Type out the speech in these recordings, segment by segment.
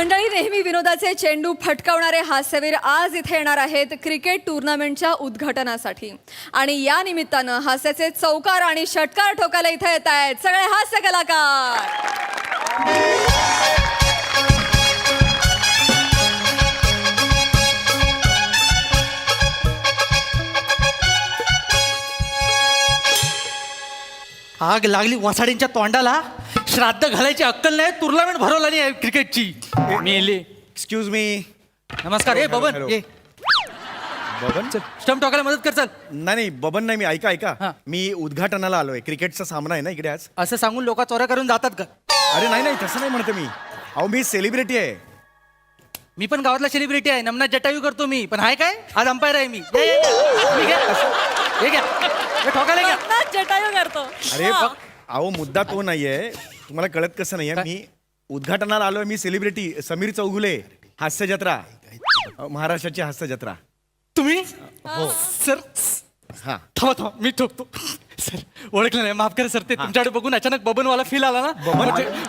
मंडळी, नेहमी विनोदाचे चेंडू फटकावणारे हास्यवीर आज इथे येणार आहेत क्रिकेट टुर्नामेंटच्या उद्घाटनासाठी. आणि या निमित्तानं हास्याचे चौकार आणि षटकार ठोकायला इथे येत आहेत सगळे हास्य कलाकार. आग लागली वसाडींच्या तोंडाला. श्राद्ध घालायची अक्कल नाही, टुर्नामेंट भरवला नाही क्रिकेटची. मेले. Excuse me. नमस्कार. ए बबन, Hello. ये बबन स्टंप टोकायला मदत कर. चल. नाही बबन नाही, मी ऐका हा. ऐका मी उद्घाटनाला आलोय. क्रिकेटचा सामना आहे ना इकडे आज. असं सांगून लोक चोऱ्या करून जातात का? अरे नाही नाही, तसं नाही म्हणते मी. अहो मी सेलिब्रिटी आहे. मी पण गावातला सेलिब्रिटी आहे. नमना जटायू करतो मी. पण हाय काय, आज अंपायर आहे मी. ये, ये, ये. मी घ्या. हे घ्या. हे ठोकायला घ्या. जटायू करतो. अरे अहो मुद्दा तो नाहीये, तुम्हाला कळत कसं नाहीये. मी उद्घाटनाला आलोय. मी सेलिब्रिटी समीर चौगुले. हास्य जत्रा, महाराष्ट्राची हास्य जत्रा. तुम्ही सर हा थांबा थांबा, मी ठोकतो. सर ओळखलं नाही, माफ करा सर. ते तुमच्याकडे बघून अचानक बबनवाला फील आला ना.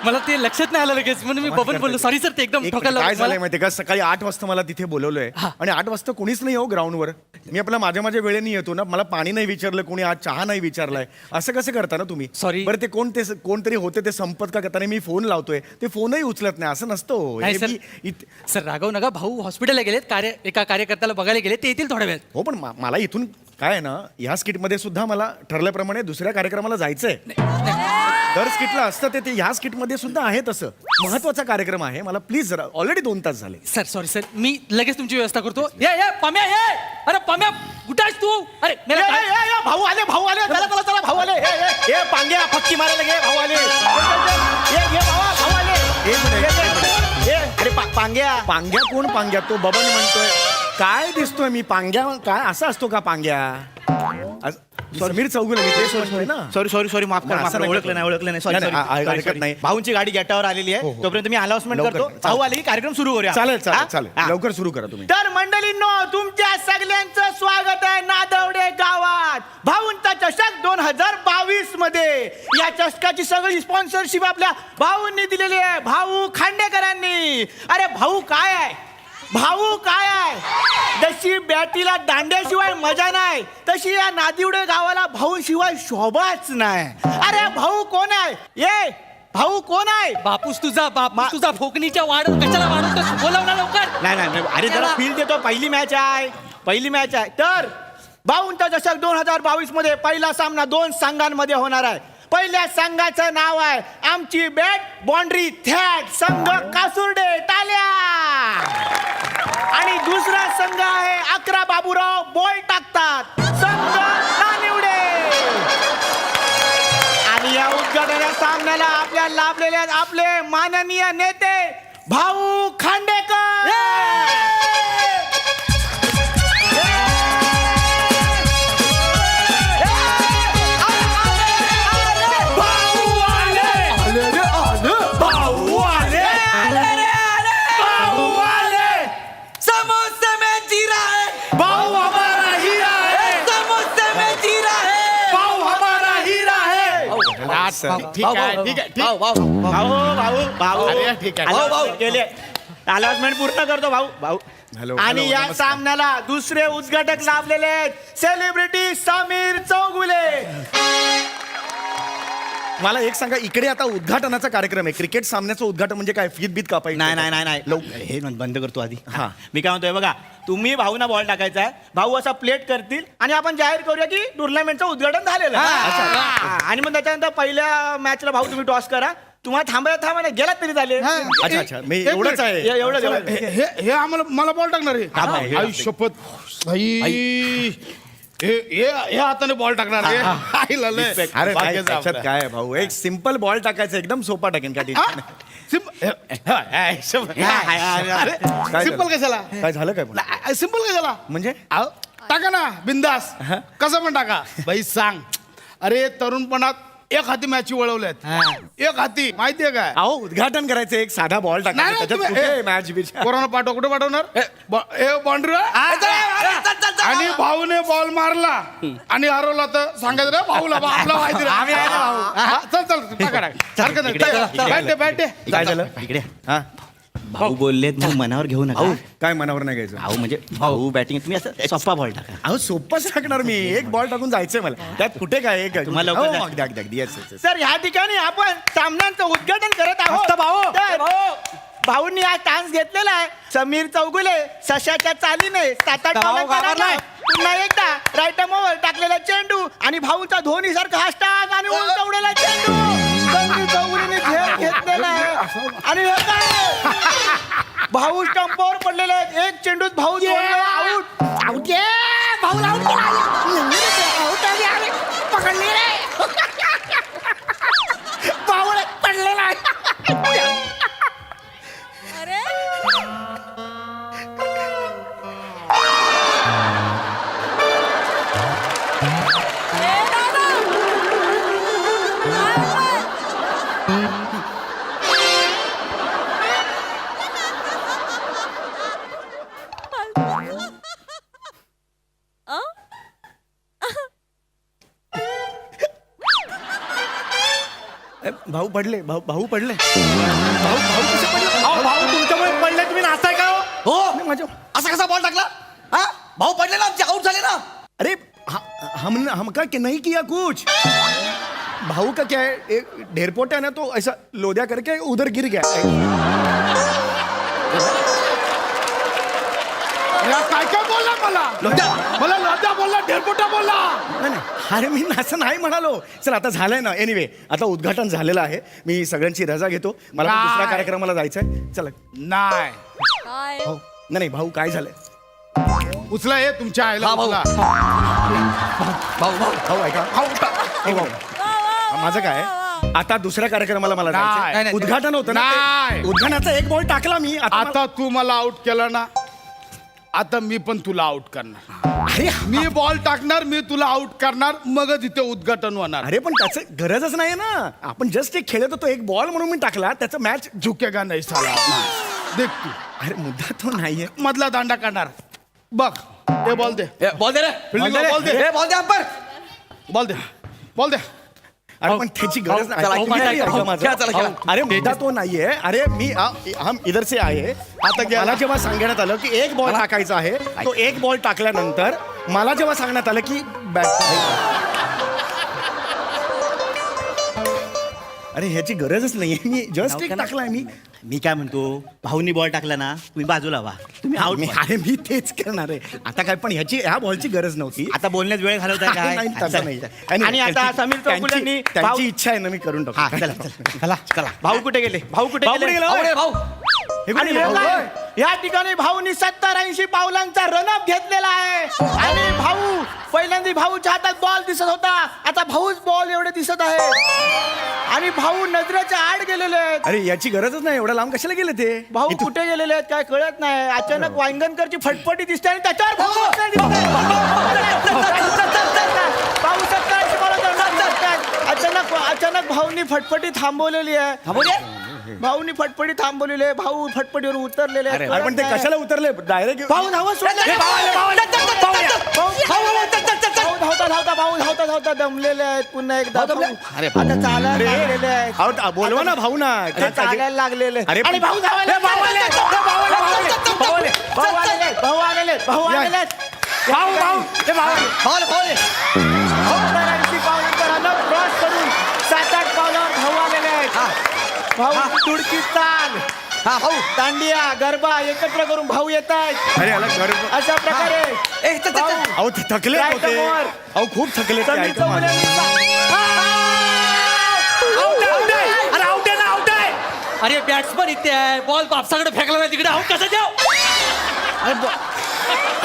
मला ते लक्षात नाही आलं लगेच, म्हणून मी बबन बोललो. सॉरी सर, ते एकदम एक ठोकायला काय लागलं. झालंय माहितीये का, सकाळी 8 वाजता मला तिथे बोलवलंय आणि 8 वाजता कोणीच नाही हो ग्राउंडवर. मी आपला माझ्या वेळेने येतो ना. मला पाणी नाही विचारलं कोणी, आज चहा नाही विचारलाय. असं कसं करता ना तुम्ही? Sorry. बरं ते कोणतरी होते, ते संपत का करताना मी फोन लावतोय, ते फोनही उचलत नाही. असं नसतं हो. नाही हे सर. मी सर रागव नका. भाऊ हॉस्पिटलला गेलेत. एका कार्यकर्त्याला बघायला गेले. ते येतील थोड्या वेळात. हो पण मला इथून काय आहे ना, ह्या स्किटमध्ये सुद्धा मला ठरल्याप्रमाणे दुसऱ्या कार्यक्रमाला जायचंय. दर स्किटला असतं ते ह्या स्किटमध्ये सुद्धा आहे. तसं महत्वाचा कार्यक्रम आहे. मला प्लीज जरा, ऑलरेडी 2 तास झाले. सर सॉरी सर, मी लगेच तुमची व्यवस्था करतो. ये पम्या, ये. अरे पम्या, कुठे आहेस तू? अरे मेरा काय- भाऊ आले चला भाऊ आले. ए पांग्या फक्की मारायला गे, भाऊ आले. ये भाऊ आले. एक मिनिट. अरे पांग्या पांग्या कोण? पांग्या तो बबन म्हणतोय. काय दिसतोय मी पांग्या? काय असं असतो का पांग्या? समीर चौगुले मी तेच म्हणतोय ना. सॉरी माफ नाही, असं कर. नाही ओळखलं नाही, नाही. हरकत नाही. भाऊंची गाडी गेटावर आलेली हो, आहे. हो. तोपर्यंत मी अनाउन्समेंट लवकर, करतो. चालेल. भाऊ आले की कार्यक्रम सुरू करूया. चालेल हा? चालेल हा. लवकर सुरू करा तुम्ही. तर मंडळींनो, तुमच्या सगळ्यांचं स्वागत आहे नादवडे गावात भाऊंचा चषक 2022 मध्ये. या चषकाची सगळी स्पॉन्सरशिप आपल्या भाऊंनी दिलेली आहे, भाऊ खांडेकरांनी. अरे भाऊ काय आहे, जशी बॅटीला दांड्याशिवाय मजा नाही, तशी या नादिवडे गावाला भाऊशिवाय शोभाच नाही. अरे भाऊ कोण आहे? ये भाऊ कोण आहे? बापूस तुझा फोकणीच्या वाढ कशाला वाढवतो? बोलावला लवकर. नाही अरे जरा फील देतो. पहिली मॅच आहे. तर भाऊंचा चषक 2022 मध्ये पहिला सामना 2 संघांमध्ये होणार आहे. पहिल्या संघाचं नाव आहे आमची बॅट बाउंड्री थॅट संघ कासुर्डे, टाल्या. आणि दुसरा संघ आहे 11 बाबूराव बॉल टाकतात संघ नानिवडे. आणि या उद्घाटन सामन्याला आपल्या लाभलेले आहेत आपले माननीय नेते भाऊ खांडेकर. समोसे में जीरा है भाऊ हमारा हीरा है, समोसे में जीरा है. भाऊ हमारा हीरा है. ठीक आहे. भाऊ अरे, ठीक आहे. भाऊ केले. अनाउन्समेंट पूर्ण करतो भाऊ. हॅलो, आणि हॅलो, या नमस्कार. सामन्याला दुसरे उद्घाटक लाभलेले आहेत सेलिब्रिटी समीर चौगुले. मला एक सांगा, इकडे आता उद्घाटनाचा कार्यक्रम आहे. क्रिकेट सामन्याचं उद्घाटन म्हणजे काय? फीत बीत कापायची? नाही हे बंद करतो आधी. हा. मी काय म्हणतोय बघा, तुम्ही भाऊना बॉल टाकायचा आहे, भाऊ असा प्लेट करतील आणि आपण जाहीर करूया की टुर्नामेंटचं उद्घाटन झालेलं आहे. आणि मग त्याच्यानंतर पहिल्या मॅचला भाऊ तुम्ही टॉस करा. तुम्हाला थांबायला गेलात तरी झाले. अच्छा मी एवढंच आहे. एवढं हे आम्हाला मला बॉल टाकणार आहे. आई शपथ भाई. हे हाताने बॉल टाकणार आहे. आईला लय. अरे काय भाग्याचं त्याच्यात आपलं. काय आहे भाऊ, एक सिंपल बॉल टाकायचा, एकदम सोपा टाकेन का? सिंपल कशाला? काय झालं काय पण? सिंपल कशाला म्हणजे टाका ना बिंदास. कसं पण टाका. भाई सांग. अरे तरुणपणात एक हाती मॅच वळवल्यात. एक हाती माहितीये काय? अहो उद्घाटन करायचं, एक साधा बॉल नाही, टाकायचा, नाही, त्याच्यात तुम्ही- कुठे मॅच बिच? कोरोना पाठव कुठे पाठवणार? बाउंड्री आणि भाऊने बॉल मारला आणि हरवला तर सांगायचं रे भाऊला आपला माहिती रे. चल टाका टाका. हरकत नाही. बॅट दे. काय झालं? इकडे हा भाऊ बोललेत मग मनावर घेऊ नका काय मनावर नाही घ्यायचं भाऊ म्हणजे भाऊ बॅटिंग तुम्ही असं सोपा बॉल टाका अहो सोपंच टाकणार मी एक बॉल टाकून जायचंय मला त्यात कुठे काय एक तुम्हाला हो, लवकर अगदी अगदी अगदी yes, yes, yes. सर ह्या ठिकाणी आपण सामन्यांचं उद्घाटन करत आहोत तर भाऊंनी हा चान्स घेतलेला आहे समीर चौगुले सशाच्या चालीने 7-8 पावलांचा डाव. पुन्हा एकदा राईट ओव्हर टाकलेला चेंडू आणि भाऊचा धोनी सारखा हा स्टार आणि उलटा उडलेला चेंडू समीर चौगुलेने झेल घेतलेला आहे आणि हे काय? भाऊ स्टंपावर पडलेले आहेत एक चेंडूत भाऊ आउट आउट भाऊ आउट पकडले भाऊ पडलेला आहे अरे ए, दादा! काय होतंय? अं? भाऊ पडले भाऊ पडले भाऊ कसे पडले भाऊ तुमच्यामुळे पडले तुम्ही नाचताय का हो? नाही, माझ्या असा कसा बॉल टाकला हा भाऊ पडले ना आमचे आउट झाले ना अरे हम का कि नहीं किया कुछ भाऊ का क्या है एक ढेरपोट है ना तो ऐसा लोदिया करके उधर गिर गया काय काय बोलला मला लज्जा बोलला ढेरपोटा बोलला नाही नाही, अरे मी असं नाही म्हणालो चल आता झालंय ना एनिवे आता उद्घाटन झालेलं आहे मी सगळ्यांची रजा घेतो मला पण दुसऱ्या नाही. कार्यक्रमाला जायचंय चला नाही काय भाऊ नाही भाऊ काय झालंय उचला हे तुमच्या आईला हा, भाऊ. उचला. भाऊ भाऊ भाऊ ऐका ए, भाऊ माझं काय आता दुसऱ्या कार्यक्रमाला मला नाही. जायचंय उद्घाटन होतं ना नाही. ते. उद्घाटनाचा एक बॉल टाकला मी आता तू मला आउट केला ना आता मी पण तुला आउट करणार अरे मी बॉल टाकणार मी तुला आउट करणार मगच इथे उद्घाटन होणार अरे पण त्याचं गरजच नाही ना आपण जस्ट एक खेळत होतो एक बॉल म्हणून मी टाकला त्याचं मॅच झुकेगा नाही साला देख तू अरे मुद्दा तो नाहीये मधला दांडा काढणार बघ ते बॉल दे बॉल दे रे Fielding ला ball दे. बॉल दे अंपर बॉल दे बॉल दे अरे पण त्याची गरज चला, नाही. तुम्ही ऐका ऐका, माझं. खेळा, चला, खेळा. अरे मुद्दा तो नाहीये अरे मी हम इधर से आहे आता मला जेव्हा सांगण्यात आलं की एक बॉल टाकायचा आहे तो एक बॉल टाकल्यानंतर मला जेव्हा सांगण्यात आलं की बॅट अरे ह्याची गरजच नाहीये मी जस्ट एक टाकलाय मी काय म्हणतो भाऊनी बॉल टाकला ना तुम्ही बाजूला व्हा तुम्ही आउट अरे मी तेच करणार आहे आता काय पण ह्या बॉलची गरज नव्हती आता बोलण्यात वेळ घालवताय काय नाही, तसं नाही. आणि आता त्यांची- समीर चौगुलेंनी त्यांची भाऊ- त्यांची इच्छा आहे ना मी करून हा, टाकू चला चला चला भाऊ कुठे गेले भाऊ कुठे भाऊ कुठे गेले गेला? भाऊ रे भाऊ हे कुठे आणि गेले? हे काय? या ठिकाणी भाऊनी 70-80 पावलांचा रनअप घेतलेला आहे आणि भाऊ पहिल्यांदा भाऊच्या हातात बॉल दिसत होता आता भाऊच बॉल एवढे दिसत आहे आणि भाऊ नजरेच्या आड गेलेले आहेत अरे याची गरजच नाही एवढ्या लांब कशाला गेले ते भाऊ कुठे गेलेले आहेत काय कळत नाही अचानक वांगणकरची फटफटी दिसते आणि त्याच्यावर भाऊ बसलेले दिसताय. भाऊ 70-80 पावलांचा run-up घेतायत. अचानक भाऊनी फटफटी थांबवलेली आहे भाऊनी फटफटी थांबवलेली आहे भाऊ फटफटीवर उतरलेले आहेत. अरे पण ते कळत नाही. कशाला उतरले डायरेक्ट भाऊ धावत सोडले. भाऊ धावता दमलेले आहेत पुन्हा एकदा भाऊ आता चालायला लागलेले आहेत बोलवा ना भाऊ ना ते चालायला लागलेले अरे आणि भाऊ धावायला भाऊ आलेले भाऊ आलेले बॉल बॉल क्रॉस करून 7-8 पावलावर भाऊ आलेले आहेत भाऊ तुडकी चाल हा भाऊ दांडिया गरबा एकत्र करून भाऊ येत आहेत अरे याला गर्व अशा प्रकारे ए, चल, चल, चल. अहो ते थकले Right होते over. अहो खूप थकले ते समीर ऐका माझं. अरे बॅट्समन इथे आहे बॉल बापसाकडे फेकला नाही तिकडे आऊट कसं द्याव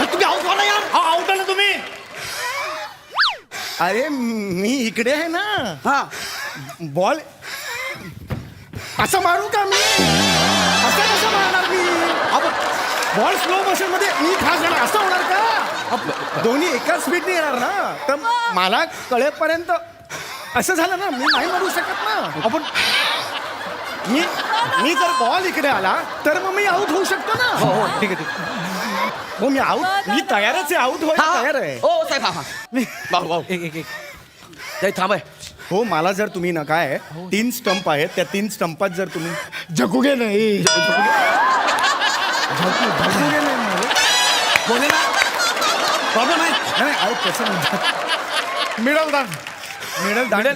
तुम्ही आउट व्हा ना यार आउट ना तुम्ही अरे मी इकडे आहे ना हा बॉल असं मारू का मी असं कसं मारणार मी बॉल स्लो मोशन मध्ये मी फास्ट जाणार असं होणार का दोन्ही एकाच स्पीडने येणार ना तर मला कळेपर्यंत असं झालं ना मी नाही मारू शकत ना आपण मी जर बॉल इकडे आला तर मग मी आऊट होऊ शकतो ना हो हो ठीक आहे ठीक आहे. हो मी आऊट मी तयारच आहे आऊट व्हायला तयार आहे हो साहेब हा हा भाऊ भाऊ एक एक थांब आहे हो मला जर तुम्ही ना काय 3 स्टंप आहेत त्या 3 स्टंपात जर तुम्ही जगोगे नाही झळकू गेले माझे. बोले ना प्रॉब्लेम आहे नाही, अहो, तसं म्हणतात. मिडल दांड. मिडल दांड.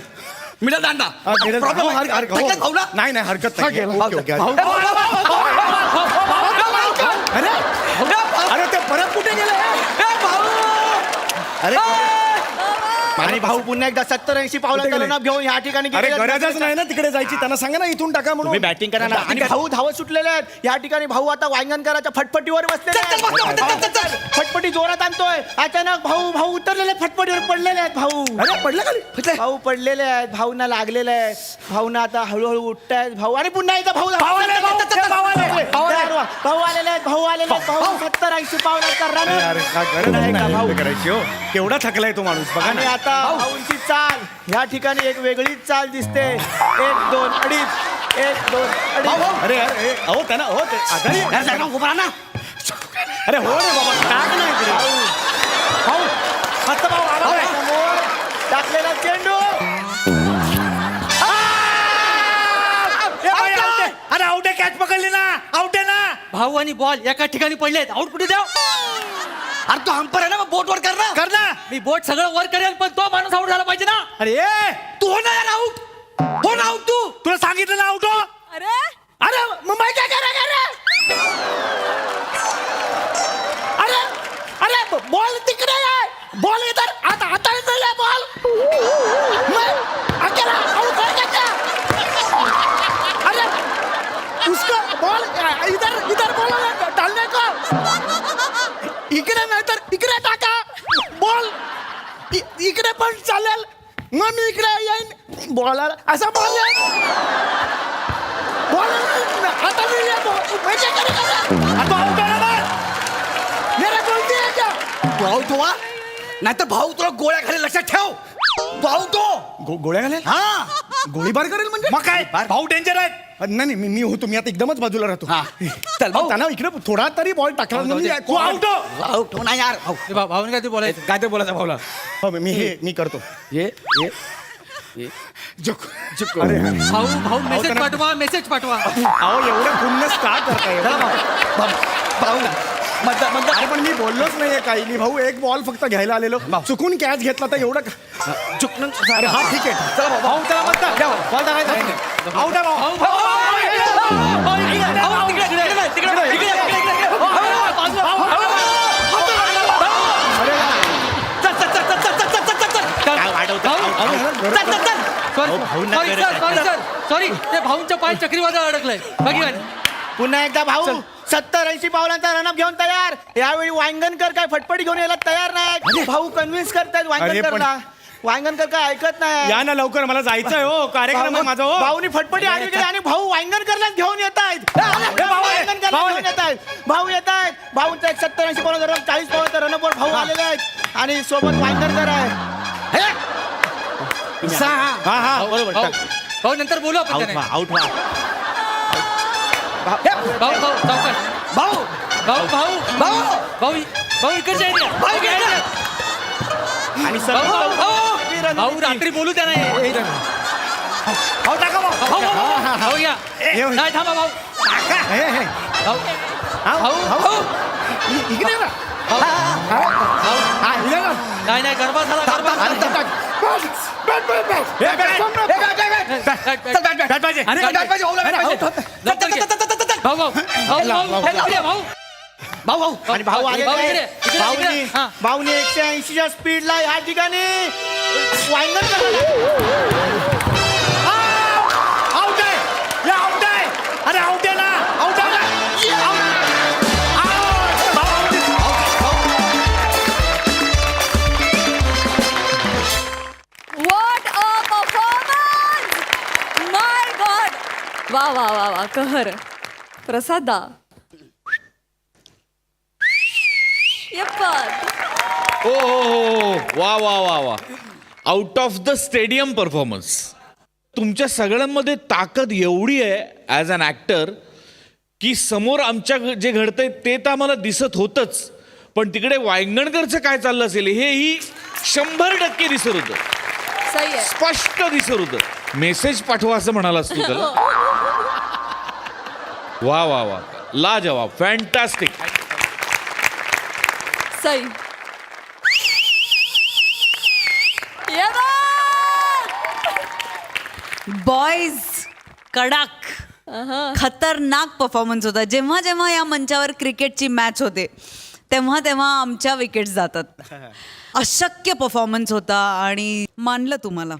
मिडल दांडा हा, मिडल दांड. प्रॉब्लेम हो, आहे हो. नाही नाही हरकत नाही. Okay, okay. अरे अरे ते परत कुठे गेले? अरे आणि भाऊ पुन्हा एकदा 70-80 पावलांचा गेले? रनअप घेऊन ह्या ठिकाणी अरे गेलेले आहेत. गरजच नाही ना तिकडे जायची. त्यांना सांगा ना इथून टाका तुम्ही म्हणून. बॅटिंग करा ना. आणि भाऊ धावत सुटलेले आहेत या ठिकाणी. भाऊ आता वांगणकरांच्या फटफटीवर बसलेले आहेत. फटफटी जोरात आणतोय. अचानक भाऊ भाऊ उतरलेले आहेत, फटफटीवर पडलेले आहेत भाऊ. अरे पडलं खाली. भाऊ पडलेले आहेत. भाऊंना लागलेले आहे. भाऊंना आता हळूहळू उठतायत भाऊ. आणि पुन्हा एकदा भाऊ भाऊ आलेले आहेत. भाऊ आलेले आहेत. भाऊ 70-80 पावलांचा अरे रन. अरे काय गरज नाही का नाही भाऊ? हे करायची हो. केवढा थकलाय तो माणूस बघा आणि ना. आता भाऊंची चाल ह्या ठिकाणी एक वेगळीच चाल दिसते. 1 2 अडीच 1 2 अडीच. अरे अरे अहो त्यांना हो ते आघाडी. उभा ना अरे हो रे बाबा टाक ना इकडे. भाऊ आता भाऊ आला समोर टाकलेला चेंडू. अरे आउट कॅच पकडली ना. आउट आहे ना. भाऊ आणि बॉल एका ठिकाणी पडलेत. आउट कुठे द्याव? अरे तो हंपर आहे ना मग बोट वर कर ना कर ना. मी बोट सगळं वर करेल पण तो माणूस आउट झाला पाहिजे ना. अरे ए, तू हो ना यार आउट हो ना आउट तू तुला सांगितलं ना आउट हो. अरे अरे मुंबई काय करा अरे अरे बॉल तिकडे आहे. बॉल इधर आता आता नाही बॉल. अकेला आउट हो गया. अरे उसका बॉल इधर इधर बॉल डालने को. इकडे नाही तर इकडे टाका बॉल. इकडे पण चालेल. मग मी इकडे येईन बॉलर असा बॉल येईन. बॉल आता मी ये मैं क्या करेगा. आता आउट आहे ना. मेरा गलती है क्या. तू आउट हो नाहीतर भाऊ तुला गोळ्या खाली लक्षात ठेव. तू आउट हो गोळ्या घालेल. हा गोळीबार करेल म्हणजे. मग काय भाऊ डेंजर आहेत. नाही नाही मी होतो. मी आता एकदमच बाजूला राहतो. हा. चल भाऊ त्यांना इकडे थोडा तरी बॉल टाकला जाऊ दे. तू आउट हो. आउट हो ना यार भाऊ ए, भाऊने काय ते बोलायचं? काय ते बोलायचं भाऊला हो, मी करतो. ये अरे भाऊ भाऊ मेसेज त्यांना- पाठवा मेसेज पाठवा. अहो एवढं खुन्नस का करताय. भाऊ ना मधलं अरे पण मी बोललोच नाहीये काही. मी भाऊ एक बॉल फक्त घ्यायला आलेलो. चुकून कॅच घेतला तर एवढं चुकणं अरे हा ठीक आहे. चला भाऊ भाऊ त्याला म्हणतात बॉल टाकायचा. आउट आहे भाऊ. भाऊ भाऊ भाऊ, तिकडे, तिकडे, तिकडे, तिकडे, तिकडे, तिकडे. सॉरी ते भाऊंच्या पाय चक्रीवादळ अडकलंय. बाकी काय नाही. पुन्हा एकदा भाऊ 70-80 पावलांचा रनअप घेऊन तयार. यावेळी वांगणकर काय फटफटी घेऊन यायला तयार नाही. भाऊ कन्व्हिन्स करतायत वांगणकरला. वांगणकर काय ऐकत नाही. या ना लवकर मला जायचंय हो. कार्यक्रम आहे माझा हो. भाऊनी फटफटी आणली गेली आणि भाऊ वांगणकरला घेऊन येत आहेत. भाऊ येत आहेत. भाऊंचा एक 70-80 पावलांचा रन 40 पावलांचा रनअपवर भाऊ आलेले आहेत आणि सोबत वांगणकर आहे. हा हा बरोबर. भाऊ भाऊ नंतर बोलू आपण त्याने. आउट व्हा. भाऊ भाऊ सावकाश. भाऊ भाऊ भाऊ भाऊ भाऊ भाऊ इकडच्या area. भाऊ इकडे area. आणि भाऊ भाऊ सर्व भाऊ रात्री बोलू त्याने. भाऊ टाका भाऊ. भाऊ भाऊ भाऊ या नाही थांबा भाऊ हे, हे. भाऊ भाऊ भाऊ इकडे ये ना. भाऊ हा, इकडे ना. नाही नाही गरबा झाला गरबा झाला. बॅट पाहिजे. अरे, बॅट पाहिजे, भाऊला बॅट पाहिजे. भाऊ भाऊ भाऊ भाऊ इकडे भाऊ भाऊ भाऊ आणि भाऊ आलेले भाऊ आहेत. इकडे, इकडे, भाऊनी इकडे. हा. भाऊनी 180च्या स्पीडला ह्या ठिकाणी वांगणकर आउट आहे. हे आउट आहे. अरे आउट आहे ना. आउट आहे ना. What a performance. My God. वा वा वा वा कहर. प्रसादा यप्पा. ओ वा वा वा वा out of the stadium performance. तुमच्या सगळ्यांमध्ये ताकद एवढी आहे ॲज अन ॲक्टर की समोर आमच्या जे घडतंय ते तर आम्हाला दिसत होतंच, पण तिकडे वांगणकरचं काय चाललं असेल हेही 100% दिसत होतं. सही आहे. स्पष्ट दिसत होतं. मेसेज पाठवा असं म्हणालास तू त्याला. वा वा वा लाजवाब, फॅन्टॅस्टिक. सई ये बघ! बॉयज कडक खतरनाक परफॉर्मन्स होता. जेव्हा जेव्हा या मंचावर क्रिकेटची मॅच होते तेव्हा तेव्हा आमच्या विकेट्स जातात. अशक्य परफॉर्मन्स होता आणि मानलं तुम्हाला.